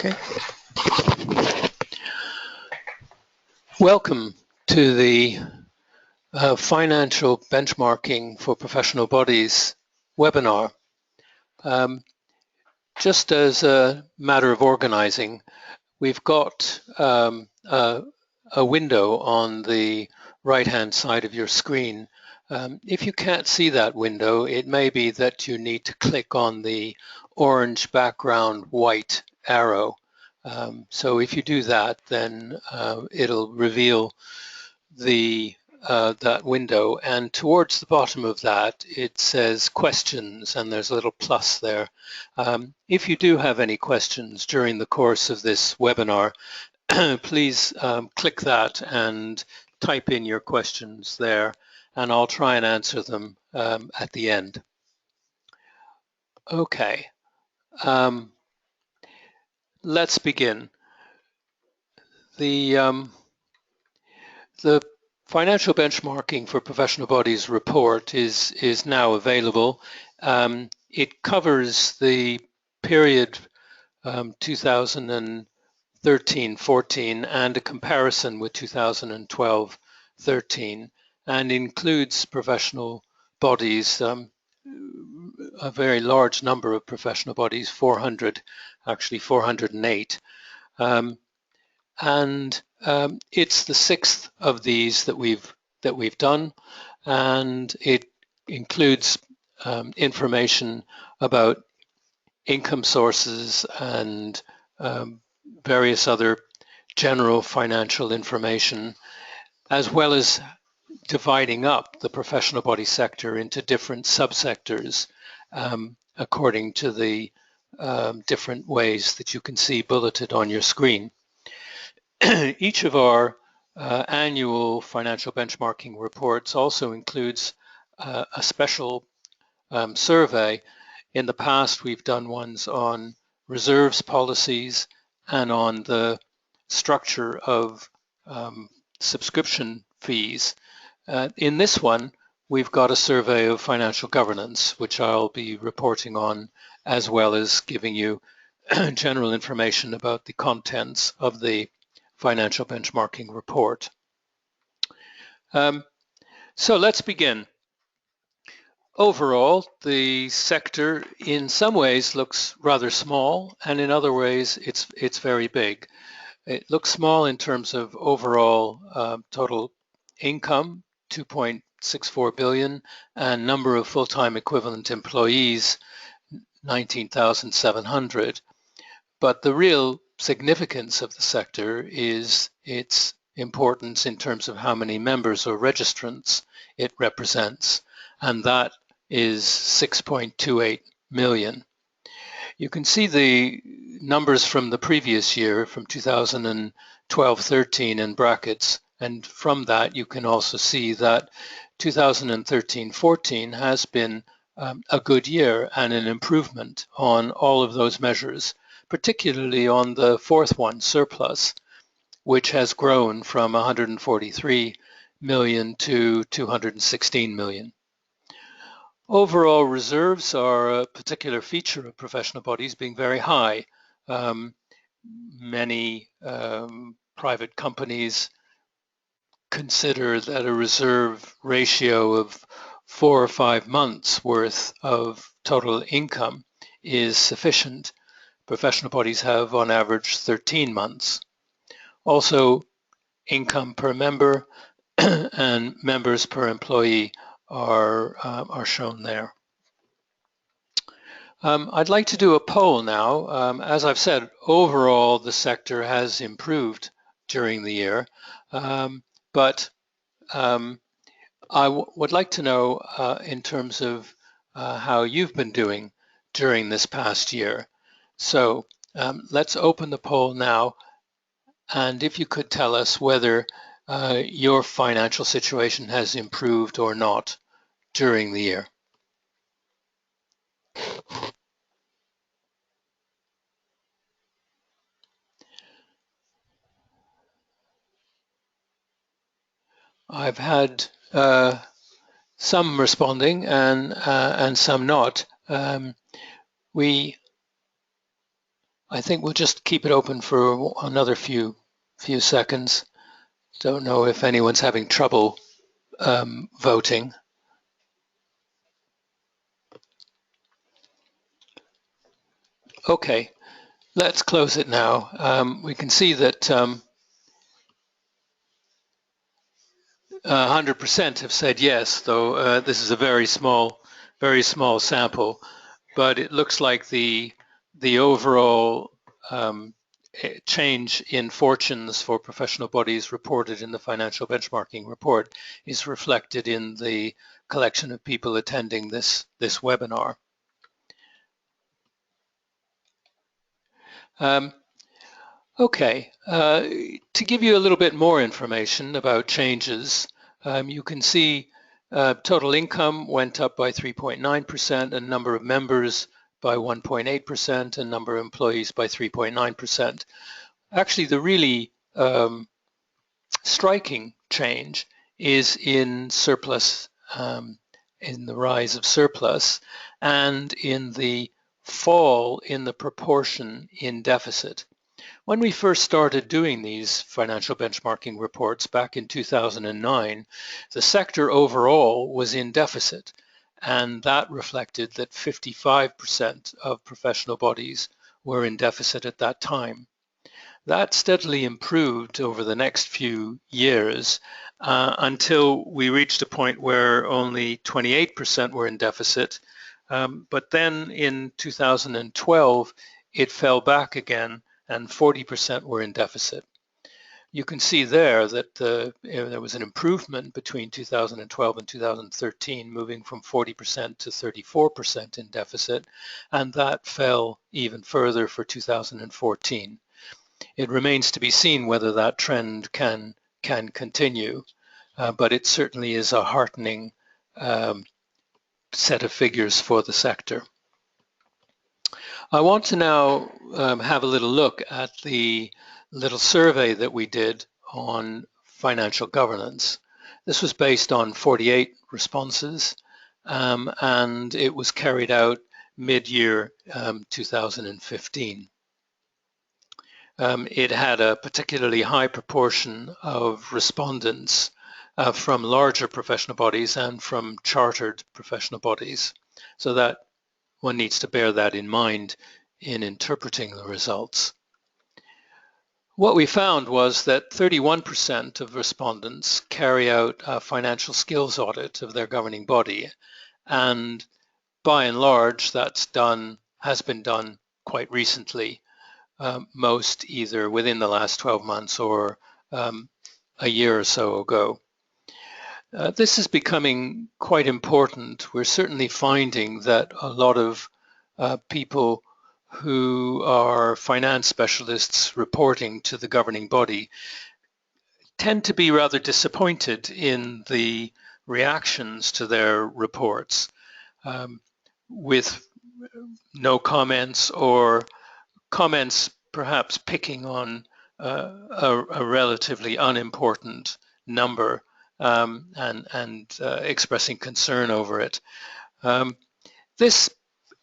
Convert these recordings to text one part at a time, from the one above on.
Okay. Welcome to the Financial Benchmarking for Professional Bodies webinar. Just as a matter of organizing, we've got a window on the right-hand side of your screen. If you can't see that window, it may be that you need to click on the orange background white arrow. So if you do that, then it'll reveal that window, and towards the bottom of that it says questions, and there's a little plus there. If you do have any questions during the course of this webinar, please click that and type in your questions there, and I'll try and answer them at the end. Okay, let's begin. The Financial Benchmarking for Professional Bodies report is now available. It covers the period 2013-14 and a comparison with 2012-13, and includes professional bodies, a very large number of professional bodies, 400, actually 408. It's the sixth of these that we've done, and it includes information about income sources and various other general financial information, as well as dividing up the professional body sector into different subsectors according to the different ways that you can see bulleted on your screen. Each of our annual financial benchmarking reports also includes a special survey. In the past, we've done ones on reserves policies and on the structure of subscription fees. In this one, we've got a survey of financial governance, which I'll be reporting on, as well as giving you general information about the contents of the financial benchmarking report. So let's begin. Overall, the sector in some ways looks rather small, and in other ways it's very big. It looks small in terms of overall total income, 2.64 billion, and number of full-time equivalent employees, 19,700. But the real significance of the sector is its importance in terms of how many members or registrants it represents, and that is 6.28 million. You can see the numbers from the previous year, from 2012-13 in brackets, and from that you can also see that 2013-14 has been a good year and an improvement on all of those measures, particularly on the fourth one, surplus, which has grown from 143 million to 216 million. Overall reserves are a particular feature of professional bodies being very high. Many private companies consider that a reserve ratio of 4 or 5 months worth of total income is sufficient. Professional bodies have on average 13 months. Also, income per member and members per employee are shown there. I'd like to do a poll now. As I've said, overall the sector has improved during the year, but I would like to know in terms of how you've been doing during this past year. So let's open the poll now, and if you could tell us whether your financial situation has improved or not during the year. I've had some responding and some not. We I think we'll just keep it open for another few seconds. Don't know if anyone's having trouble voting. Okay, let's close it now. We can see that 100% have said yes, though this is a very small sample. But it looks like the overall change in fortunes for professional bodies reported in the financial benchmarking report is reflected in the collection of people attending this webinar. Okay, to give you a little bit more information about changes, you can see total income went up by 3.9%, and number of members by 1.8%, and number of employees by 3.9%. Actually, the really striking change is in surplus, in the rise of surplus, and in the fall in the proportion in deficit. When we first started doing these financial benchmarking reports back in 2009, the sector overall was in deficit, and that reflected that 55% of professional bodies were in deficit at that time. That steadily improved over the next few years until we reached a point where only 28% were in deficit. But then in 2012, it fell back again and 40% were in deficit. You can see there that there was an improvement between 2012 and 2013, moving from 40% to 34% in deficit, and that fell even further for 2014. It remains to be seen whether that trend can continue, but it certainly is a heartening set of figures for the sector. I want to now have a little look at the little survey that we did on financial governance. This was based on 48 responses, and it was carried out mid-year 2015. It had a particularly high proportion of respondents from larger professional bodies and from chartered professional bodies, so that one needs to bear that in mind in interpreting the results. What we found was that 31% of respondents carry out a financial skills audit of their governing body, and by and large has been done quite recently, most either within the last 12 months or a year or so ago. This is becoming quite important. We're certainly finding that a lot of people who are finance specialists reporting to the governing body tend to be rather disappointed in the reactions to their reports, with no comments or comments perhaps picking on a relatively unimportant number and expressing concern over it. This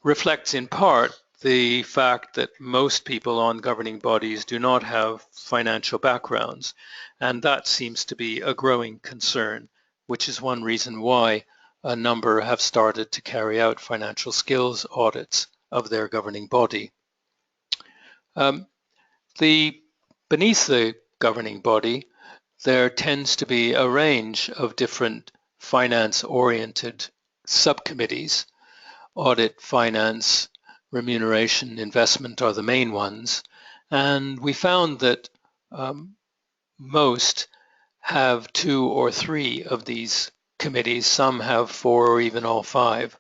reflects in part the fact that most people on governing bodies do not have financial backgrounds, and that seems to be a growing concern, which is one reason why a number have started to carry out financial skills audits of their governing body. Beneath the governing body, there tends to be a range of different finance-oriented subcommittees. Audit, finance, remuneration, investment are the main ones. And we found that most have 2 or 3 of these committees. Some have 4 or even all 5.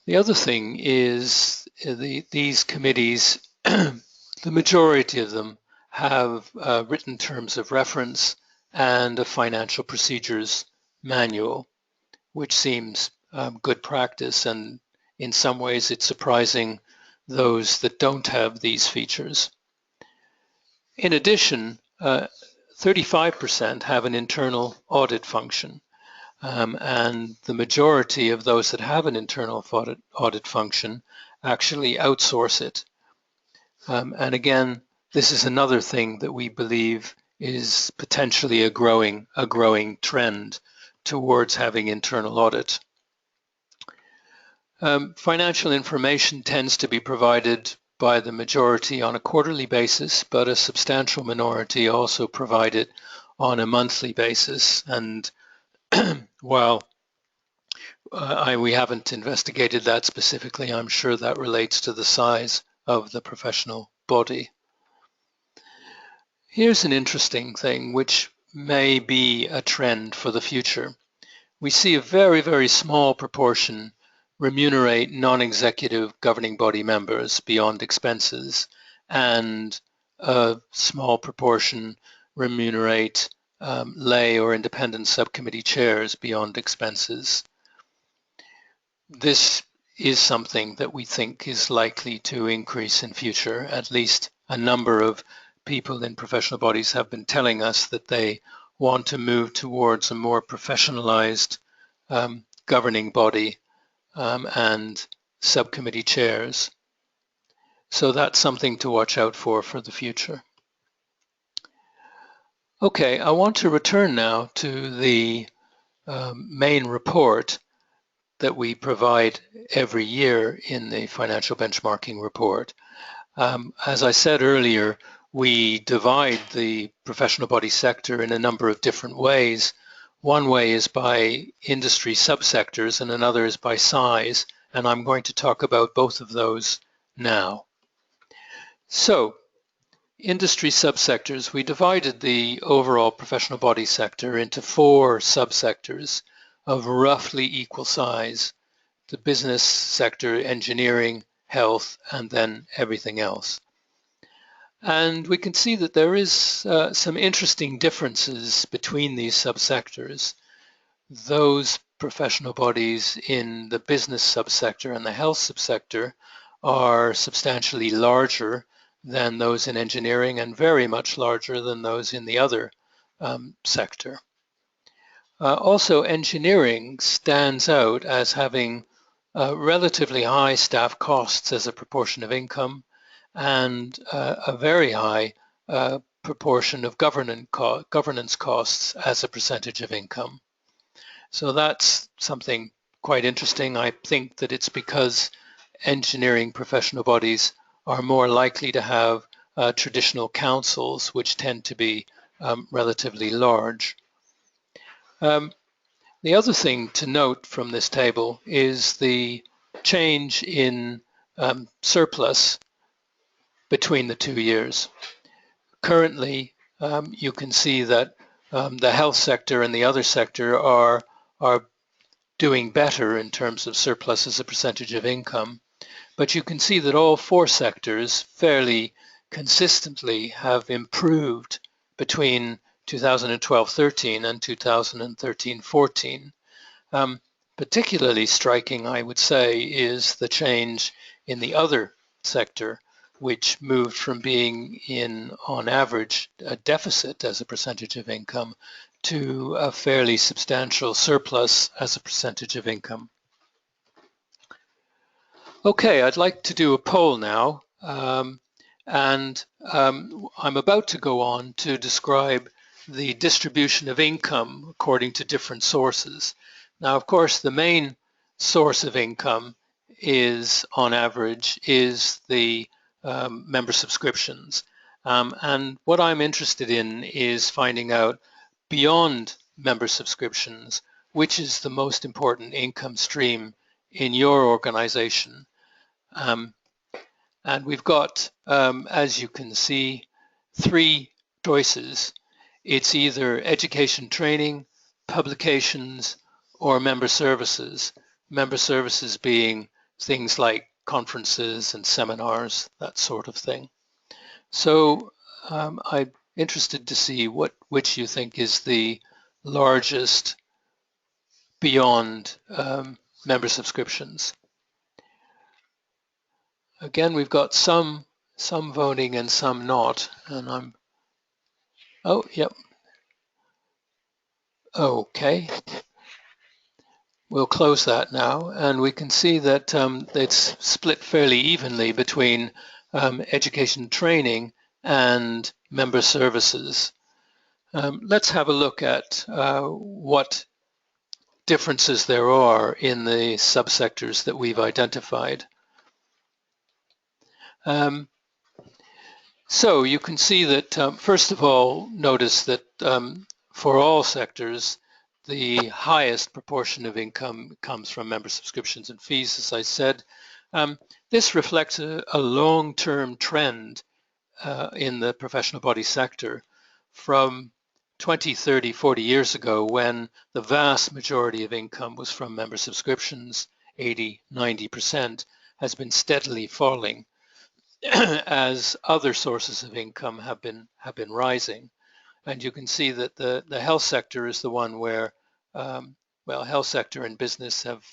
The other thing is these committees, the majority of them have written terms of reference and a financial procedures manual, which seems good practice, and in some ways it's surprising those that don't have these features. In addition, 35% have an internal audit function, and the majority of those that have an internal audit function actually outsource it. And again, this is another thing that we believe is potentially a growing trend towards having internal audit. Financial information tends to be provided by the majority on a quarterly basis, but a substantial minority also provide it on a monthly basis. And while we haven't investigated that specifically, I'm sure that relates to the size of the professional body. Here's an interesting thing which may be a trend for the future. We see a very, very small proportion remunerate non-executive governing body members beyond expenses, and a small proportion remunerate lay or independent subcommittee chairs beyond expenses. This is something that we think is likely to increase in future. At least a number of people in professional bodies have been telling us that they want to move towards a more professionalized governing body and subcommittee chairs. So that's something to watch out for the future. Okay, I want to return now to the main report that we provide every year in the financial benchmarking report. As I said earlier, we divide the professional body sector in a number of different ways. One way is by industry subsectors and another is by size, and I'm going to talk about both of those now. So, industry subsectors, we divided the overall professional body sector into 4 subsectors of roughly equal size: the business sector, engineering, health, and then everything else. And we can see that there is some interesting differences between these subsectors. Those professional bodies in the business subsector and the health subsector are substantially larger than those in engineering and very much larger than those in the other sector. Also, engineering stands out as having relatively high staff costs as a proportion of income and a very high proportion of governance costs as a percentage of income. So that's something quite interesting. I think that it's because engineering professional bodies are more likely to have traditional councils, which tend to be relatively large. The other thing to note from this table is the change in surplus between the 2 years. Currently, you can see that the health sector and the other sector are doing better in terms of surplus as a percentage of income, but you can see that all 4 sectors fairly consistently have improved between 2012-13 and 2013-14. Particularly striking, I would say, is the change in the other sector, which moved from being in, on average, a deficit as a percentage of income to a fairly substantial surplus as a percentage of income. Okay, I'd like to do a poll now, and I'm about to go on to describe the distribution of income according to different sources. Now, of course, the main source of income is, on average, is the member subscriptions. And what I'm interested in is finding out, beyond member subscriptions, which is the most important income stream in your organization. And we've got, as you can see, 3 choices. It's either education training, publications, or member services. Member services being things like conferences and seminars, that sort of thing. So I'm interested to see which you think is the largest beyond member subscriptions. Again, we've got some voting and some not, and oh, yep. Okay. We'll close that now, and we can see that it's split fairly evenly between education and training and member services. Let's have a look at what differences there are in the subsectors that we've identified. So you can see that, first of all, notice that for all sectors, the highest proportion of income comes from member subscriptions and fees, as I said. This reflects a long-term trend in the professional body sector from 20, 30, 40 years ago, when the vast majority of income was from member subscriptions, 80, 90%, has been steadily falling as other sources of income have been rising. And you can see that the health sector is the one where, well, health sector and business have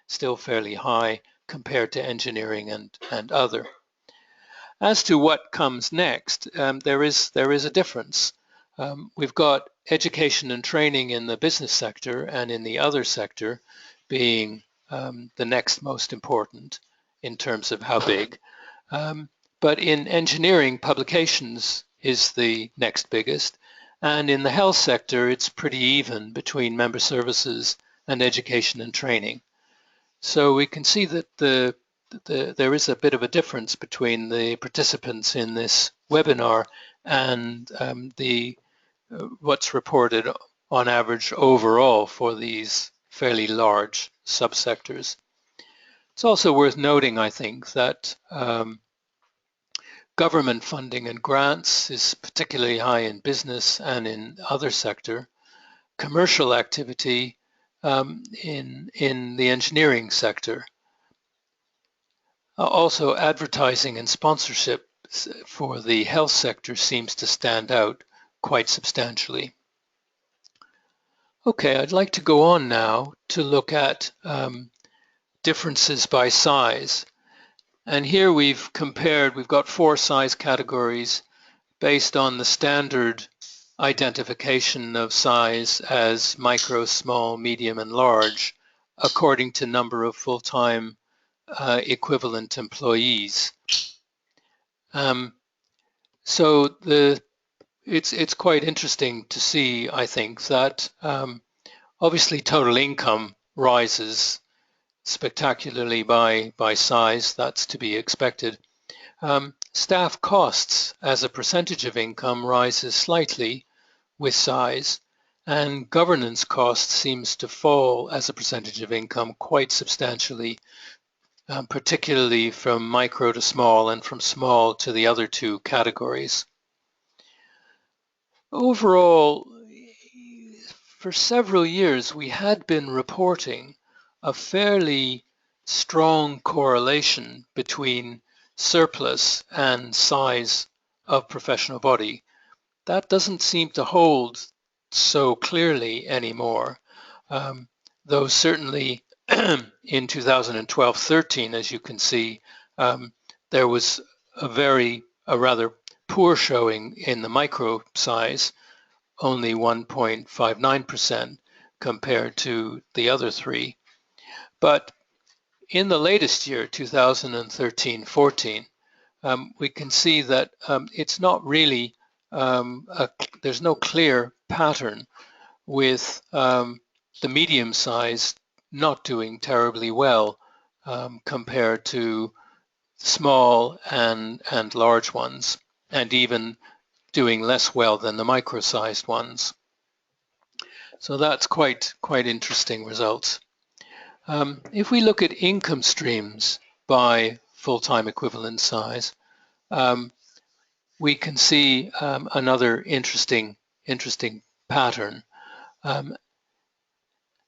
still fairly high compared to engineering and other. As to what comes next, there is a difference. We've got education and training in the business sector and in the other sector being the next most important in terms of how big. But in engineering, publications is the next biggest. And in the health sector, it's pretty even between member services and education and training. So we can see that there is a bit of a difference between the participants in this webinar and what's reported on average overall for these fairly large subsectors. It's also worth noting, I think, that government funding and grants is particularly high in business and in other sector. Commercial activity in the engineering sector. Also, advertising and sponsorship for the health sector seems to stand out quite substantially. Okay, I'd like to go on now to look at differences by size. And here we've got 4 size categories based on the standard identification of size as micro, small, medium, and large, according to number of full-time equivalent employees. So it's quite interesting to see, I think, that obviously total income rises spectacularly by size. That's to be expected. Staff costs as a percentage of income rises slightly with size, and governance costs seems to fall as a percentage of income quite substantially, particularly from micro to small and from small to the other 2 categories. Overall, for several years, we had been reporting a fairly strong correlation between surplus and size of professional body. That doesn't seem to hold so clearly anymore, though certainly in 2012-13, as you can see, there was a rather poor showing in the micro size, only 1.59% compared to the other 3. But in the latest year, 2013-14, we can see that it's not really, there's no clear pattern with the medium size not doing terribly well compared to small and large ones, and even doing less well than the micro-sized ones. So that's quite interesting results. If we look at income streams by full-time equivalent size, we can see another interesting pattern.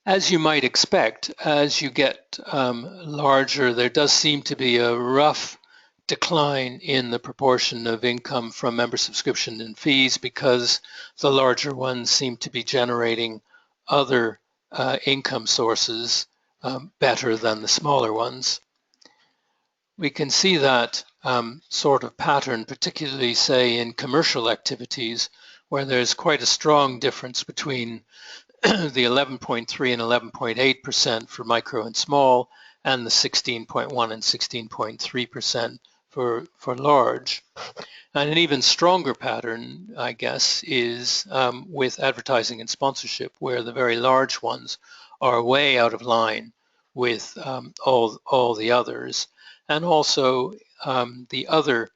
As you might expect, as you get larger, there does seem to be a rough decline in the proportion of income from member subscription and fees, because the larger ones seem to be generating other income sources better than the smaller ones. We can see that sort of pattern, particularly, say, in commercial activities, where there's quite a strong difference between the 11.3 and 11.8% for micro and small, and the 16.1 and 16.3% for large. And an even stronger pattern, I guess, is with advertising and sponsorship, where the very large ones are way out of line with all the others. And also the other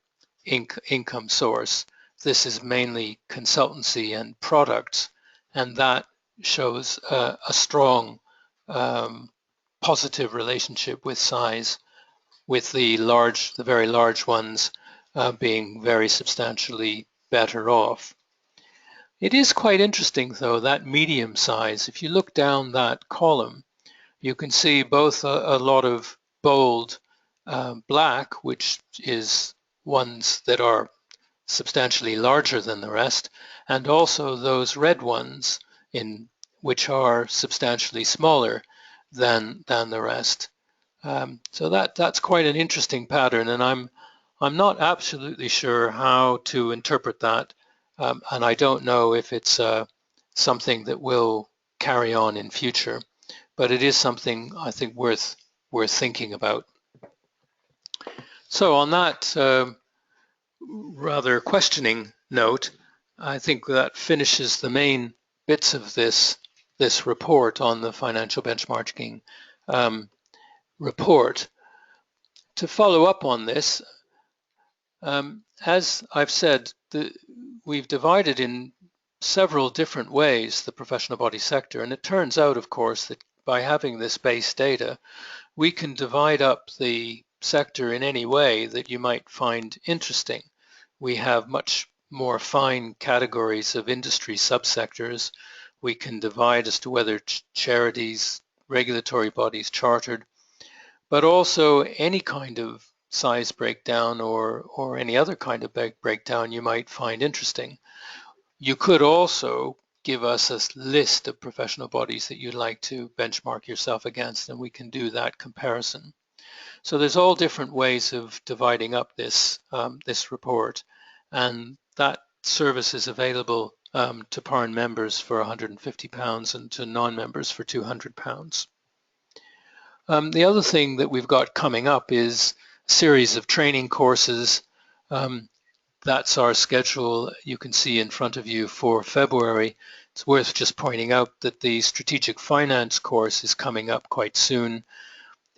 income source. This is mainly consultancy and products, and that shows a strong positive relationship with size, with the very large ones being very substantially better off. It is quite interesting, though, that medium size. If you look down that column, you can see both a lot of bold black, which is ones that are substantially larger than the rest, and also those red ones which are substantially smaller than the rest. So that's quite an interesting pattern, and I'm not absolutely sure how to interpret that, and I don't know if it's something that will carry on in future, but it is something I think worth thinking about. So on that rather questioning note, I think that finishes the main bits of this report on the financial benchmarking report. To follow up on this, as I've said, we've divided in several different ways the professional body sector, and it turns out, of course, that by having this base data, we can divide up the sector in any way that you might find interesting. We have much more fine categories of industry subsectors. We can divide as to whether charities, regulatory bodies, chartered, but also any kind of size breakdown or any other kind of breakdown you might find interesting. You could also give us a list of professional bodies that you'd like to benchmark yourself against, and we can do that comparison. So there's all different ways of dividing up this report, and that service is available to PARN members for £150 and to non-members for £200. The other thing that we've got coming up is a series of training courses. That's our schedule you can see in front of you for February. It's worth just pointing out that the strategic finance course is coming up quite soon.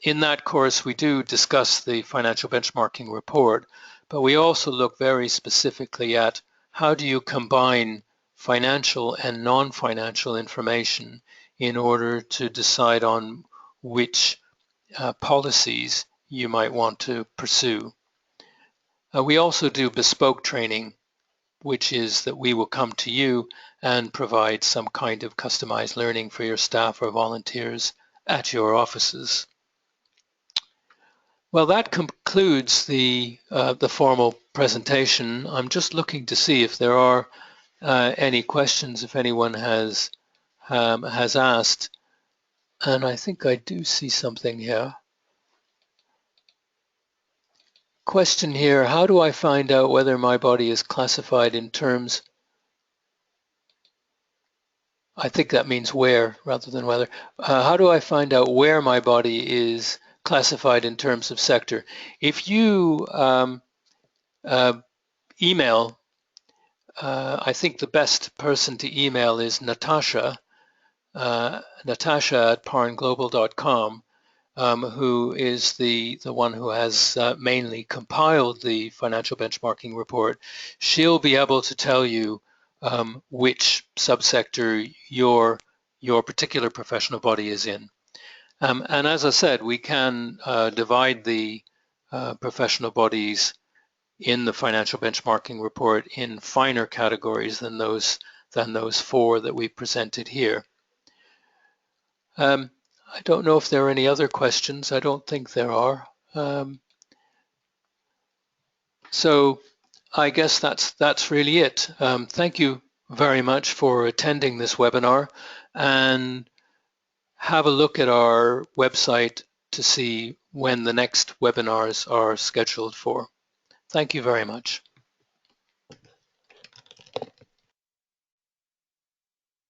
In that course, we do discuss the financial benchmarking report, but we also look very specifically at how do you combine financial and non-financial information in order to decide on which policies you might want to pursue. We also do bespoke training, which is that we will come to you and provide some kind of customized learning for your staff or volunteers at your offices. Well, that concludes the formal presentation. I'm just looking to see if there are any questions, if anyone has asked, and I think I do see something here. Question here, how do I find out whether my body is classified in terms, I think that means where rather than whether. How do I find out where my body is classified in terms of sector? If you email, I think the best person to email is Natasha, Natasha at parnglobal.com. Who is the one who has mainly compiled the financial benchmarking report. She'll be able to tell you which subsector your particular professional body is in. And as I said, we can divide the professional bodies in the financial benchmarking report in finer categories than those four that we presented here. I don't know if there are any other questions. I don't think there are. So I guess that's really it. Thank you very much for attending this webinar, and have a look at our website to see when the next webinars are scheduled for. Thank you very much.